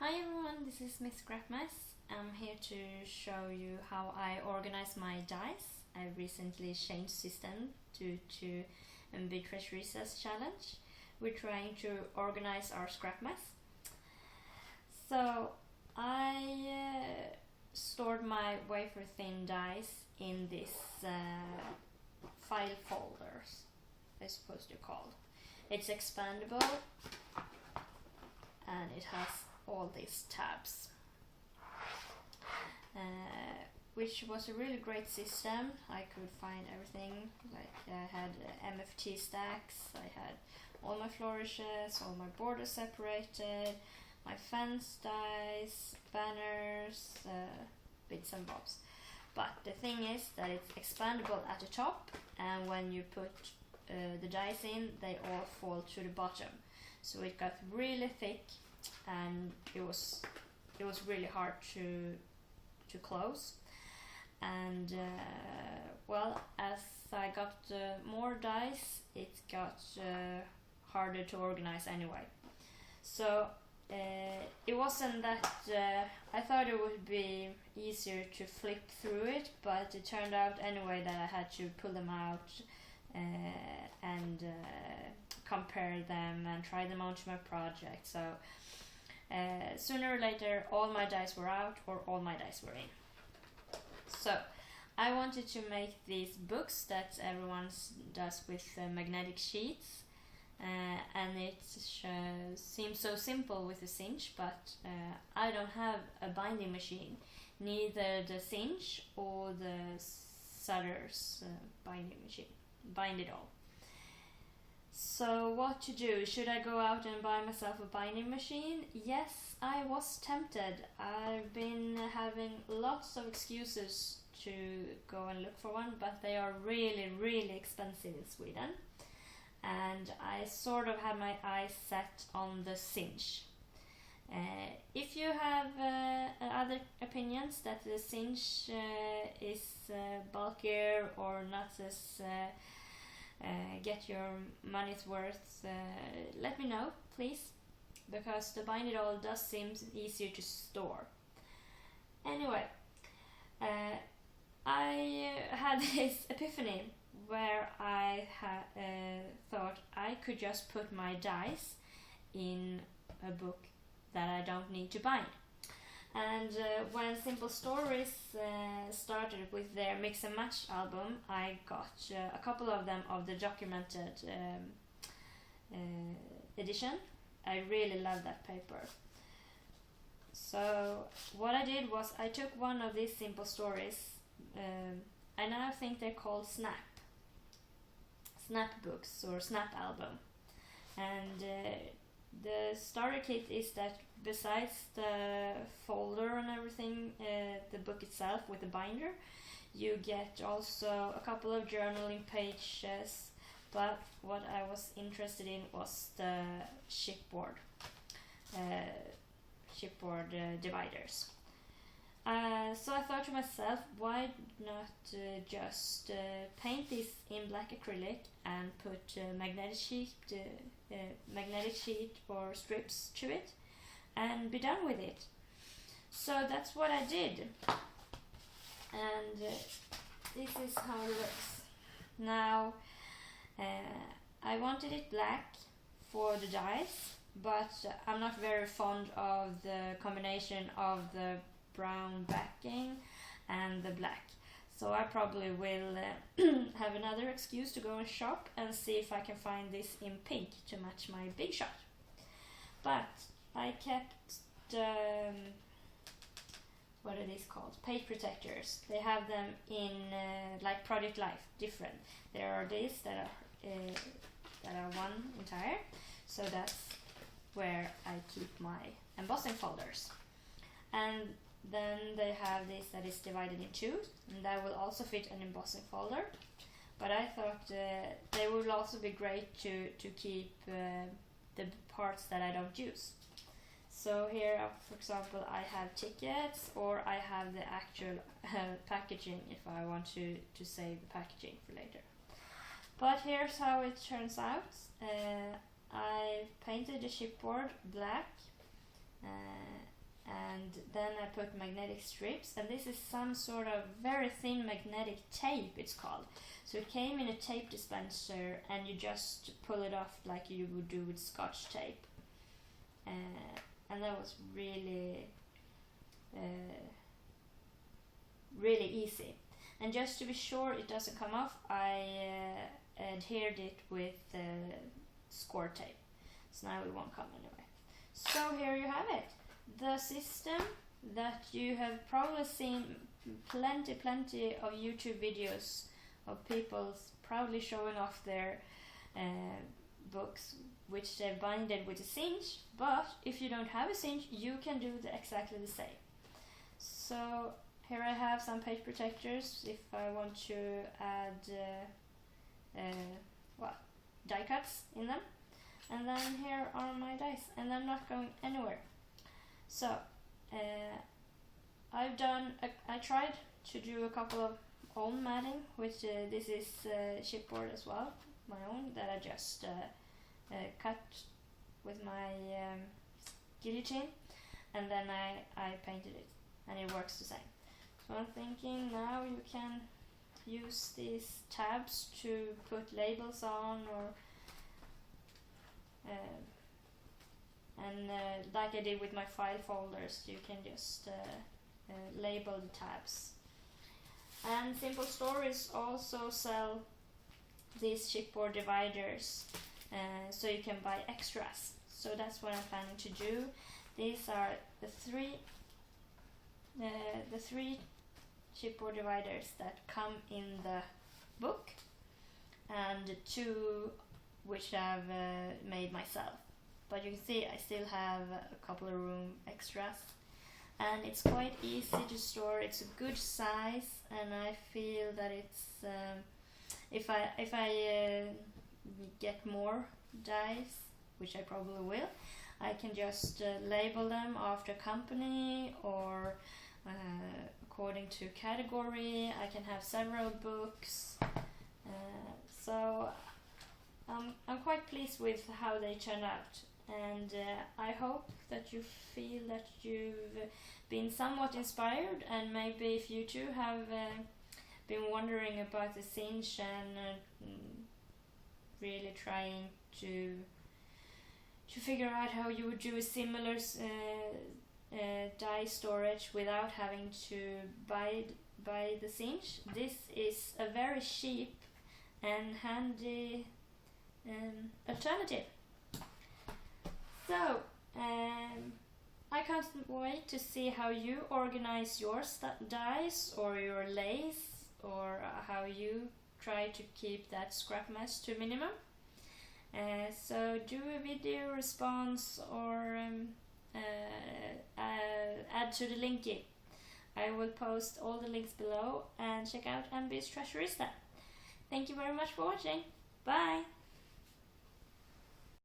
Hi everyone, this is Miss Scrapmess. I'm here to show you how I organize my dice. I recently changed system due to the Treasurista's challenge. We're trying to organize our scrap mess. So I stored my wafer thin dice in this file folders, I suppose they're called. It's expandable and it has all these tabs, which was a really great system. I could find everything, like I had MFT stacks, I had all my flourishes, all my borders separated, my fence dice, banners, bits and bobs. But the thing is that it's expandable at the top, and when you put the dice in, they all fall to the bottom. So it got really thick, and it was really hard to close. And well, as I got more dice, it got harder to organize anyway. So it wasn't that I thought it would be easier to flip through it, but it turned out anyway that I had to pull them out and compare them and try them onto my project. So sooner or later all my dice were out or all my dice were in. So I wanted to make these books that everyone does with magnetic sheets, and it seems so simple with a cinch, but I don't have a binding machine, neither the cinch or the Sutter's binding machine, bind it all. So what to do? Should I go out and buy myself a binding machine? Yes, I was tempted. I've been having lots of excuses to go and look for one, but they are really expensive in Sweden. And I sort of had my eyes set on the cinch. If you have other opinions that the cinch is bulkier or not as get your money's worth, let me know, please, because the bind it all does seem easier to store. Anyway, I had this epiphany where I thought I could just put my dice in a book that I don't need to bind. And when Simple Stories started with their Mix and Match album, I got a couple of them of the documented edition. I really love that paper. So what I did was I took one of these Simple Stories, I now think they're called Snap books or Snap album. And the starter kit is that besides the folder and everything, the book itself with the binder, you get also a couple of journaling pages, but what I was interested in was the chipboard dividers. So I thought to myself, why not just paint this in black acrylic and put magnetic sheet or strips to it and be done with it. So that's what I did, and this is how it looks. Now I wanted it black for the dice, but I'm not very fond of the combination of the brown backing and the black, so I probably will have another excuse to go and shop and see if I can find this in pink to match my big shot. But I kept what are these called? Page protectors. They have them in like Project Life, different. There are these that are one entire, so that's where I keep my embossing folders. And then they have this that is divided in two, and that will also fit an embossing folder. But I thought they would also be great to keep the parts that I don't use. So here, for example, I have tickets, or I have the actual packaging if I want to save the packaging for later. But here's how it turns out. I painted the chipboard black and then I put magnetic strips, and this is some sort of very thin magnetic tape, it's called. So it came in a tape dispenser, and you just pull it off like you would do with Scotch tape, and that was really really easy. And just to be sure it doesn't come off, I adhered it with score tape, so now it won't come anyway. So here you have it, the system that you have probably seen plenty of YouTube videos of people proudly showing off their books, which they binded with a cinch. But if you don't have a cinch, you can do exactly the same. So here I have some page protectors if I want to add die cuts in them. And then here are my dice, and I'm not going anywhere. So I tried to do a couple of own matting, which this is chipboard as well, my own, that I just cut with my guillotine, and then I painted it, and it works the same. So I'm thinking now you can use these tabs to put labels on, or like I did with my file folders, you can just label the tabs. And Simple Stories also sell these chipboard dividers, so you can buy extras. So that's what I'm planning to do. These are the three chipboard dividers that come in the book, and 2 which I've made myself. But you can see I still have a couple of room extras, and it's quite easy to store. It's a good size, and I feel that it's if I get more dice, which I probably will, I can just label them after company or according to category. I can have several books, so I'm quite pleased with how they turn out, and I hope that you feel that you've been somewhat inspired, and maybe if you too have been wondering about the cinch and really trying to figure out how you would do a similar die storage without having to buy the cinch. This is a very cheap and handy alternative. So I can't wait to see how you organize your dice or your lace, or how you try to keep that scrap mess to minimum. So do a video response, or add to the linky. I will post all the links below, and check out MB's Treasurista. Thank you very much for watching. Bye!